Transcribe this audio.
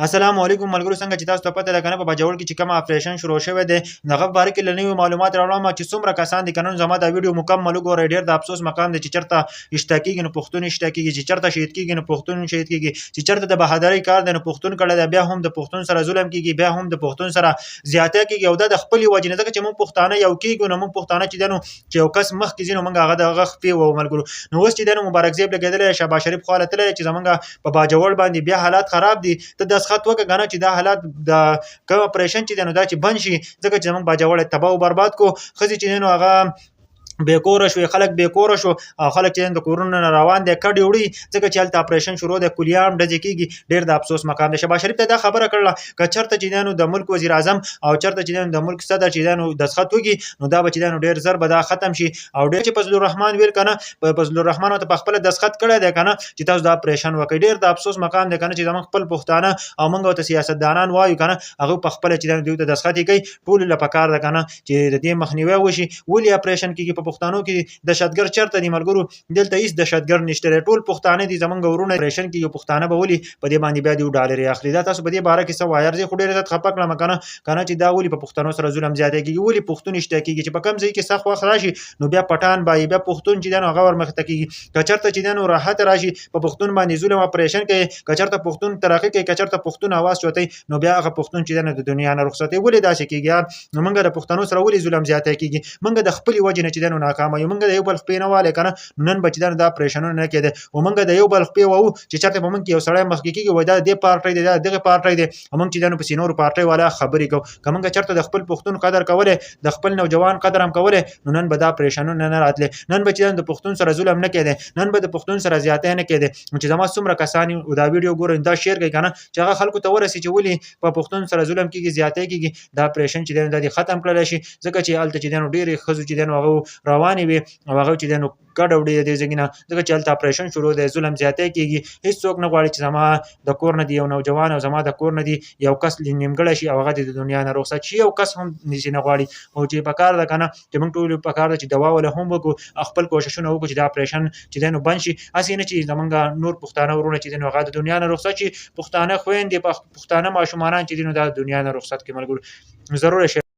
السلام علیکم ملګرو، څنګه چې تاسو ته پته ده کنه په باجوړ کې چې کوم اپریشن شروع شوی دی دغه باره کې لنیو معلومات راوړم چې څومره کسان دي کنه زما دا ویډیو مکمل وګورئ. ډیر د افسوس مقام دی چې چرته اشتاکیږي نو پښتون اشتاکیږي، چې چرته شهید کیږي نو پښتون شهید کیږي، چې چرته د بهادرۍ کار دی نو پښتون کړه دی، بیا هم د پښتون سره ظلم کیږي، بیا هم د پښتون سره زیاته کیږي او دا د خپل وجه نه ځکه چې موږ پښتانه یو کیږو نو موږ پښتانه چې دنو چې یو کس مخ کې زینو موږ هغه د غخ پی و ملګرو. نو اوس چې دنو مبارک زیب لګیدل شهباز شریف خو حالت لري چې زمونږ په باجوړ باندې بیا حالات خراب دي. ته د خط وکړه کنه چې دا حالات د کوم اپریشن چې دنو دا چې بند شي ځکه چې موږ باجوړ تباہ او برباد کو خزي چې دنو هغه بیکور شو، خلک بیکور شو او خلک چې د کورونه روان دي کډي وړي ځکه چې هلته اپریشن شروع د کلیام د ځکیږي. ډیر د افسوس مقام دی. شهباز شریف ته دا خبره کړله که چرته چې دنو د ملک وزیر اعظم او چرته چې دنو د ملک صدر چې دنو د خط وږي نو دا به چې دنو ډیر زر به دا ختم شي او ډیر چې فضل الرحمن ویل کنه فضل الرحمن ته په خپل د خط کړه دی کنه چې تاسو دا اپریشن وکړئ. ډیر د افسوس مقام دی کنه چې زموږ خپل پښتانه او موږ ته سیاستدانان وایو کنه هغه په خپل چې دنو دوی ته د خط کوي ټول لپاره ده کنه چې د دې مخنیوي وشي. ولی اپریشن کیږي په پښتنو کې دهشتګر چرته دی ملګرو؟ دلته هیڅ دهشتګر نشته، ټول پښتانه دي زمونږ ورونه اپریشن کې یو پښتانه به ولي په دې باندې بیا دی ډالر اخلي. دا تاسو په دې باره کې څه وایي؟ ارزي خو ډېر عزت خپک لمه کنه چې دا ولي په پښتنو سره ظلم زیاته کیږي، ولي پښتون اشته کیږي چې په کم ځای کې سخت وخت راشي نو بیا پټان بای بیا پښتون چې دنو غور مخ ته کیږي. کچرته چې دنو راحت راشي په پښتون باندې ظلم اپریشن کوي، کچرته پښتون ترقی کوي، کچرته پښتون आवाज چوتای نو بیا هغه پښتون چې دنو د دنیا نه رخصتي ولي داسې کیږي. نو موږ د پښتنو سره ولي ظلم زیاته کیږي؟ موږ د خپل وجه نه چې دنو ناکام یو، موږ د یو بل خپینواله کنه نن بچ دا اپریشنونه نه کېده او موږ د یو بل خپې وو چې چرته په موږ کې یو سړی مخ کې کیږي وای دا د پارټي دی دغه پارټي دی موږ چې دنو په سینور پارټي والا خبرې کو کوم چرته د خپل پښتون قدر کوله د خپل نوجوان قدر هم کوله نو نن به دا اپریشنونه نه راتله، نن به چې د پښتون سره ظلم نه کېده، نن به د پښتون سره زیاته نه کېده. چې زما څومره کسان دا ویډیو ګورئ دا شیر کوي کنه چې هغه خلکو ته ورسي چې ولي په پښتون سره ظلم کیږي زیاته کیږي. دا اپریشن چې دنو د ختم کړل شي ځکه چې الته چې دنو ډېری خزو چې دنو هغه رواني وي او هغه چې دنو ګډ وړي د ځګینه ځکه چې الته اپریشن شروع دی ظلم زیاته کیږي. هیڅ څوک نه غواړي چې زما د کور نه دی یو نوجوان او زما د کور نه دی یو کس نیمګړی شي او هغه د دنیا نه رخصت شي، یو کس هم نشي نه غواړي او چې په کار ده کنه چې موږ ټول په کار ده چې دوا ولا هم وکړو خپل کوششونه وکړو چې دا اپریشن چې دنو بند شي. اسې نه چې زمونږ نور پښتانه ورونه چې دنو هغه د دنیا نه رخصت شي، پښتانه خويندې پښتانه ماشومان چې دنو د دنیا نه رخصت کې ملګرو ضرور شي.